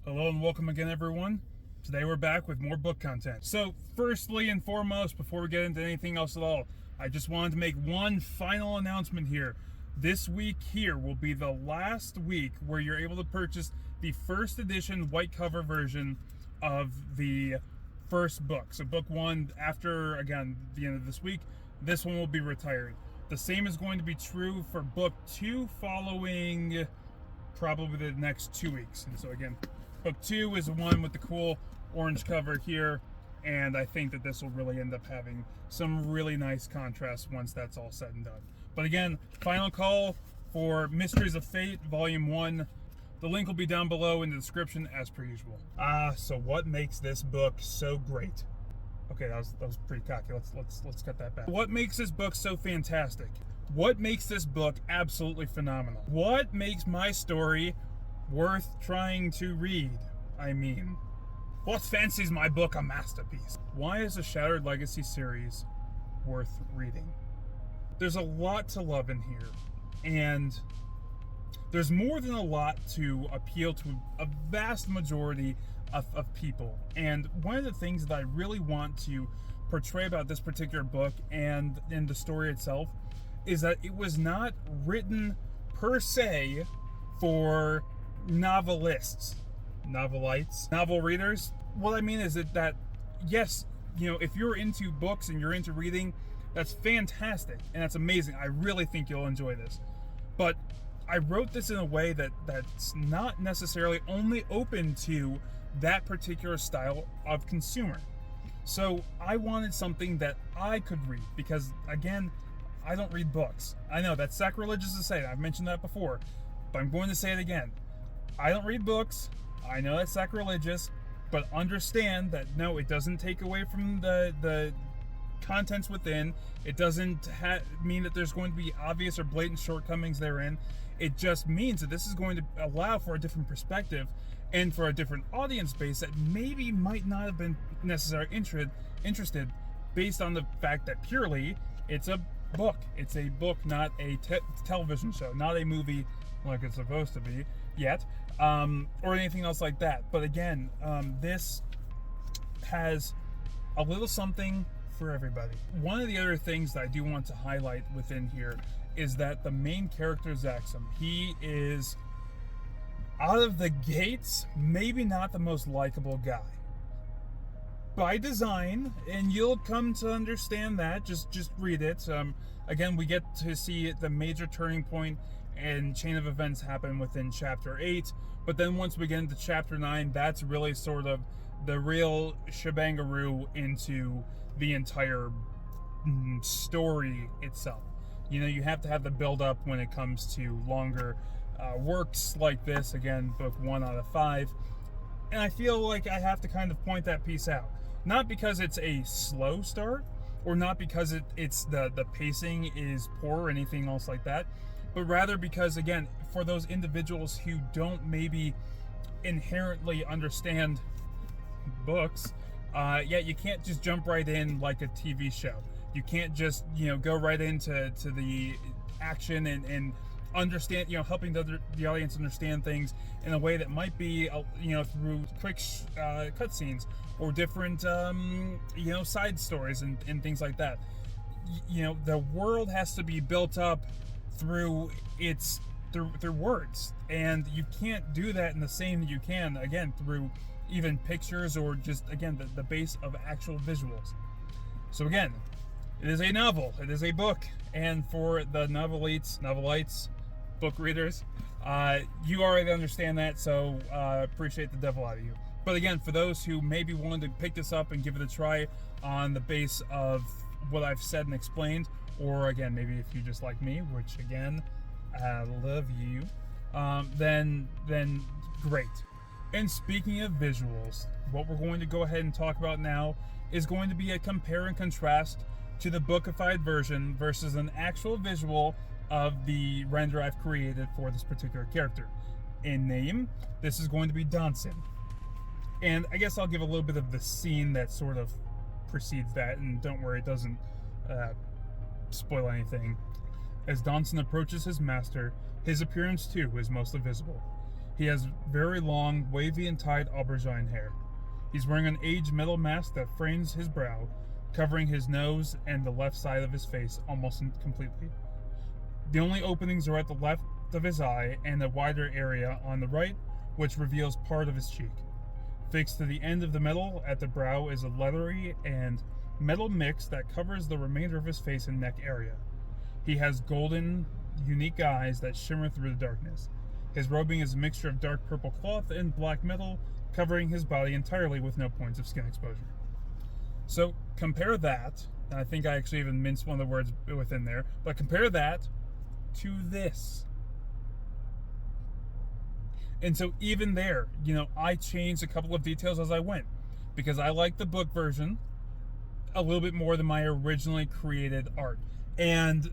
Hello and welcome again, everyone. Today we're back with more book content. So, firstly and foremost, before we get into anything else at all, I just wanted to make one final announcement here. This week here will be the last week where you're able to purchase the first edition white cover version of the first book. So book one, after, again, the end of this week, this one will be retired. The same is going to be true for book two following probably the next 2 weeks. And so again, book two is the one with the cool orange cover here, and I think that this will really end up having some really nice contrast once that's all said and done. But again, final call for Mysteries of Fate, Volume 1. The link will be down below in the description as per usual. So what makes this book so great? Okay, that was pretty cocky. Let's cut that back. What makes this book so fantastic? What makes this book absolutely phenomenal? What makes my story worth trying to read? I mean, what fancies my book a masterpiece? Why is the Shattered Legacy series worth reading? There's a lot to love in here, and there's more than a lot to appeal to a vast majority of people. And one of the things that I really want to portray about this particular book and in the story itself is that it was not written per se for novelists, novelites, novel readers. What I mean is that yes, if you're into books and you're into reading, that's fantastic and that's amazing. I really think you'll enjoy this. But I wrote this in a way that's not necessarily only open to that particular style of consumer. So I wanted something that I could read because, again, I don't read books. I know that's sacrilegious to say. I've mentioned that before, but I'm going to say it again. I don't read books. I know that's sacrilegious, but understand that no, it doesn't take away from the contents within. It doesn't mean that there's going to be obvious or blatant shortcomings therein. It just means that this is going to allow for a different perspective and for a different audience base that maybe might not have been necessarily interested based on the fact that purely it's a book. It's a book, not a television show, not a movie like it's supposed to be yet, or anything else like that. But again, this has a little something for everybody. One of the other things that I do want to highlight within here is that the main character, Zaxxam, he is out of the gates maybe not the most likable guy by design, and you'll come to understand that. Just read it. Again, we get to see the major turning point and chain of events happen within chapter 8, but then once we get into chapter 9, that's really sort of the real shebangaroo into the entire story itself. You have to have the build up when it comes to longer works like this. Again, book 1 out of 5. And I feel like I have to kind of point that piece out. Not because it's a slow start, or not because it's the pacing is poor or anything else like that, but rather because, again, for those individuals who don't maybe inherently understand books, you can't just jump right in like a TV show. You can't just go right into the action and understand, helping the audience understand things in a way that might be through quick cutscenes or different side stories and things like that. The world has to be built up through through words, and you can't do that in the same that you can, again, through even pictures or just, again, the base of actual visuals. So again, it is a novel, it is a book, and for the novelites, book readers, you already understand that, so appreciate the devil out of you. But again, for those who may be willing to pick this up and give it a try on the base of what I've said and explained, or again, maybe if you just like me, which again, I love you, then great. And speaking of visuals, what we're going to go ahead and talk about now is going to be a compare and contrast to the bookified version versus an actual visual of the render I've created for this particular character. In name, this is going to be Dansen. And I guess I'll give a little bit of the scene that sort of precedes that, and don't worry, it doesn't spoil anything. As Dansen approaches his master, his appearance too is mostly visible. He has very long, wavy and tied aubergine hair. He's wearing an aged metal mask that frames his brow, covering his nose and the left side of his face almost completely. The only openings are at the left of his eye and a wider area on the right, which reveals part of his cheek. Fixed to the end of the metal at the brow is a leathery and metal mix that covers the remainder of his face and neck area. He has golden, unique eyes that shimmer through the darkness. His robing is a mixture of dark purple cloth and black metal, covering his body entirely with no points of skin exposure. So compare that, and I think I actually even minced one of the words within there, but compare that to this. And so even there, I changed a couple of details as I went, because I like the book version a little bit more than my originally created art. And,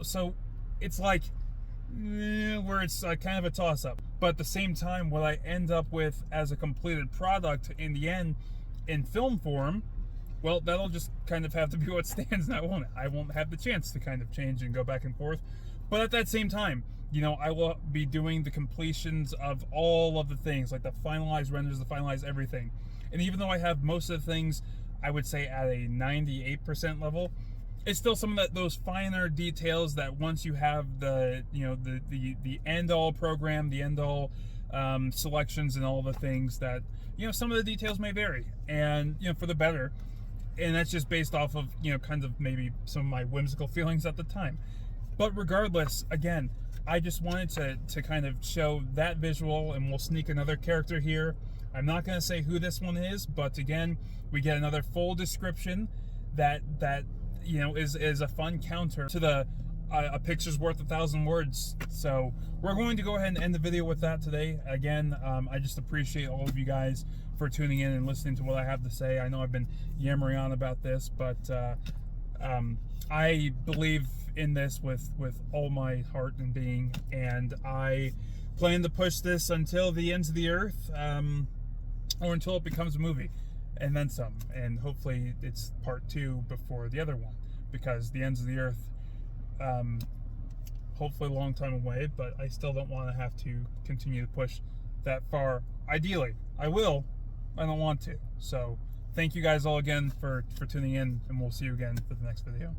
so it's like, where it's kind of a toss-up. But at the same time, what I end up with as a completed product in the end, in film form, well, that'll just kind of have to be what stands, and I won't have the chance to kind of change and go back and forth. But at that same time, I will be doing the completions of all of the things, like the finalized renders, the finalized everything. And even though I have most of the things, I would say at a 98% level, it's still some of those finer details that once you have the end all program, the end all selections and all the things that, some of the details may vary, and, for the better. And that's just based off of, kind of maybe some of my whimsical feelings at the time. But regardless, again, I just wanted to kind of show that visual, and we'll sneak another character here. I'm not going to say who this one is, but again, we get another full description that is a fun counter to the a picture's worth 1,000 words. So we're going to go ahead and end the video with that today. Again, I just appreciate all of you guys for tuning in and listening to what I have to say. I know I've been yammering on about this, but I believe in this with all my heart and being, and I plan to push this until the ends of the earth, or until it becomes a movie, and then some. And hopefully it's part 2 before the other one, because the ends of the earth, hopefully a long time away, but I still don't want to have to continue to push that far. Ideally, I will. I don't want to. So thank you guys all again for tuning in, and we'll see you again for the next video.